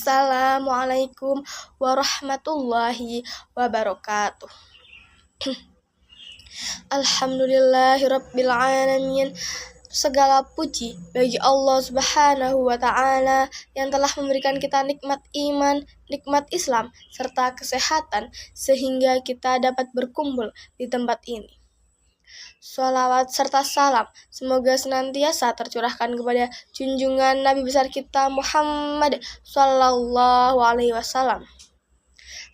Assalamualaikum warahmatullahi wabarakatuh. Alhamdulillahirabbil alamin. Segala puji bagi Allah Subhanahu wa Ta'ala yang telah memberikan kita nikmat iman, nikmat Islam, serta kesehatan sehingga kita dapat berkumpul di tempat ini. Sholawat serta salam semoga senantiasa tercurahkan kepada junjungan Nabi besar kita Muhammad Sallallahu Alaihi Wasallam.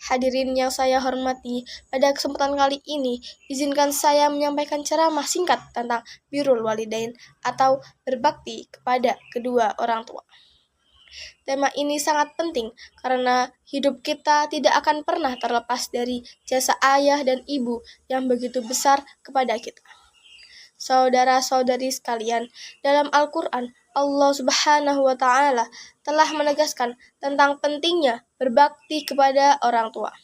Hadirin yang saya hormati, pada kesempatan kali ini izinkan saya menyampaikan ceramah singkat tentang birrul walidain atau berbakti kepada kedua orang tua. Tema ini sangat penting karena hidup kita tidak akan pernah terlepas dari jasa ayah dan ibu yang begitu besar kepada kita. Saudara-saudari sekalian, dalam Al-Quran, Allah Subhanahu wa Ta'ala telah menegaskan tentang pentingnya berbakti kepada orang tua.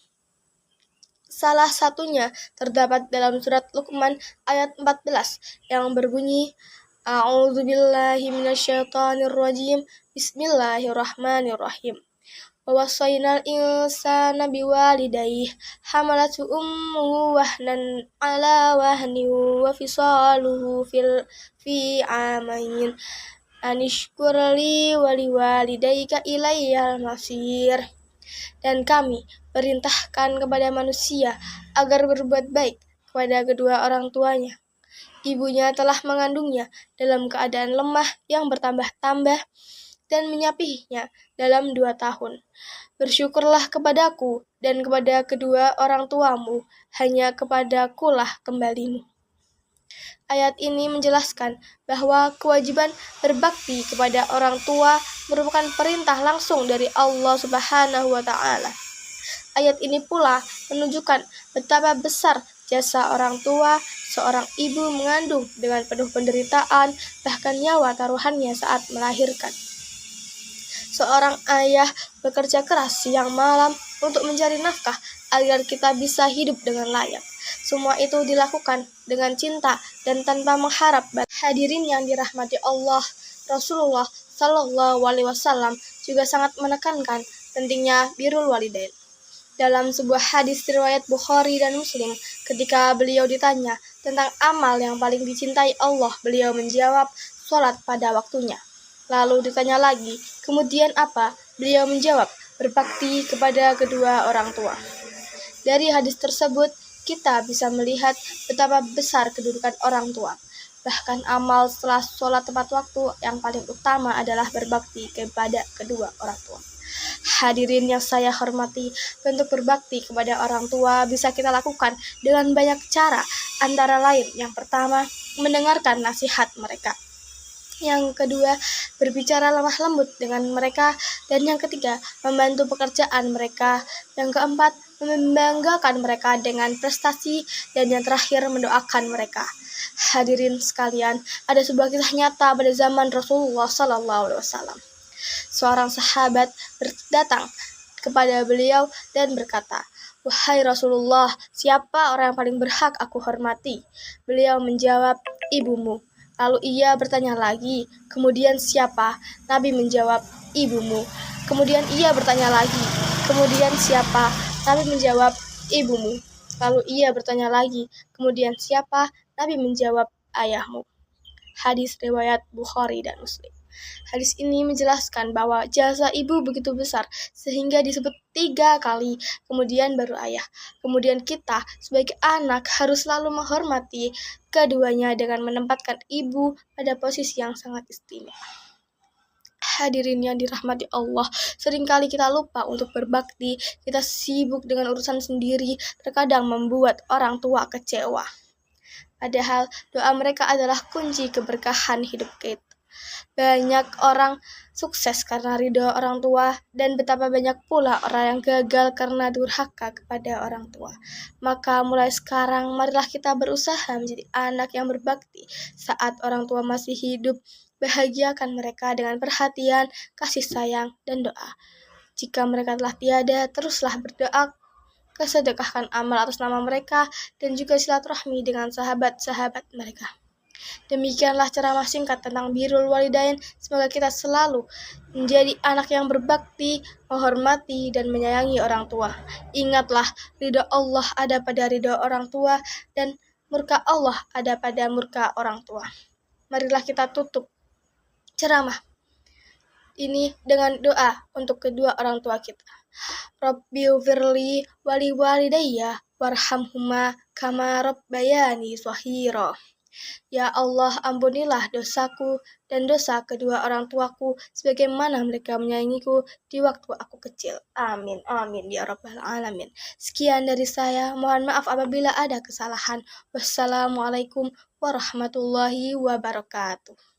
Salah satunya terdapat dalam surat Luqman ayat 14 yang berbunyi, A'udzubillahi minasyaitonirrajim, Bismillahirrahmanirrahim. Wawasainal insana biwalidayhi hamalathu ummuhu wahnan ala wahni wa fisaluhu fi amain anishkurli waliwalidayka ilayyal masir. Dan kami perintahkan kepada manusia agar berbuat baik kepada kedua orang tuanya. Ibunya telah mengandungnya dalam keadaan lemah yang bertambah-tambah dan menyapihinya dalam 2 tahun. Bersyukurlah kepadaku dan kepada kedua orang tuamu, hanya kepadakulah kembalimu. Ayat ini menjelaskan bahwa kewajiban berbakti kepada orang tua merupakan perintah langsung dari Allah Subhanahu wa Ta'ala. Ayat ini pula menunjukkan betapa besar jasa orang tua. Seorang ibu mengandung dengan penuh penderitaan, bahkan nyawa taruhannya saat melahirkan. Seorang ayah bekerja keras siang malam untuk mencari nafkah agar kita bisa hidup dengan layak. Semua itu dilakukan dengan cinta dan tanpa mengharap. Hadirin yang dirahmati Allah, Rasulullah Sallallahu Alaihi Wasallam juga sangat menekankan pentingnya birrul walidain. Dalam sebuah hadis riwayat Bukhari dan Muslim, ketika beliau ditanya tentang amal yang paling dicintai Allah, beliau menjawab, sholat pada waktunya. Lalu ditanya lagi, kemudian apa? Beliau menjawab, berbakti kepada kedua orang tua. Dari hadis tersebut, kita bisa melihat betapa besar kedudukan orang tua. Bahkan amal setelah sholat tepat waktu yang paling utama adalah berbakti kepada kedua orang tua. Hadirin yang saya hormati, untuk berbakti kepada orang tua bisa kita lakukan dengan banyak cara. Antara lain, yang pertama, mendengarkan nasihat mereka. Yang kedua, berbicara lemah lembut dengan mereka. Dan yang ketiga, membantu pekerjaan mereka. Yang keempat, membanggakan mereka dengan prestasi. Dan yang terakhir, mendoakan mereka. Hadirin sekalian, ada sebuah kisah nyata pada zaman Rasulullah SAW. Seorang sahabat datang kepada beliau dan berkata, "Wahai Rasulullah, siapa orang yang paling berhak aku hormati?" Beliau menjawab, "Ibumu." Lalu ia bertanya lagi, "Kemudian siapa?" Nabi menjawab, "Ibumu." Kemudian ia bertanya lagi, "Kemudian siapa?" Nabi menjawab, "Ibumu." Lalu ia bertanya lagi, "Kemudian siapa?" Nabi menjawab, "Ayahmu." Hadis riwayat Bukhari dan Muslim. Hadis ini menjelaskan bahwa jasa ibu begitu besar sehingga disebut 3 kali, kemudian baru ayah. Kemudian kita sebagai anak harus selalu menghormati keduanya dengan menempatkan ibu pada posisi yang sangat istimewa. Hadirin yang dirahmati Allah, seringkali kita lupa untuk berbakti. Kita sibuk dengan urusan sendiri, terkadang membuat orang tua kecewa. Padahal doa mereka adalah kunci keberkahan hidup kita. Banyak orang sukses karena ridho orang tua, dan betapa banyak pula orang yang gagal karena durhaka kepada orang tua. Maka mulai sekarang, marilah kita berusaha menjadi anak yang berbakti saat orang tua masih hidup. Bahagiakan mereka dengan perhatian, kasih sayang, dan doa. Jika mereka telah tiada, teruslah berdoa, kesedekahkan amal atas nama mereka, dan juga silaturahmi dengan sahabat-sahabat mereka. Demikianlah ceramah singkat tentang birrul walidain. Semoga kita selalu menjadi anak yang berbakti, menghormati, dan menyayangi orang tua. Ingatlah, ridha Allah ada pada ridha orang tua, dan murka Allah ada pada murka orang tua. Marilah kita tutup ceramah ini dengan doa untuk kedua orang tua kita. Rabbighfirli wali walidayya warhamhuma kama rabbayani shahira. Ya Allah, ampunilah dosaku dan dosa kedua orang tuaku sebagaimana mereka menyayangiku di waktu aku kecil. Amin, amin ya rabbal alamin. Sekian dari saya, mohon maaf apabila ada kesalahan. Wassalamualaikum warahmatullahi wabarakatuh.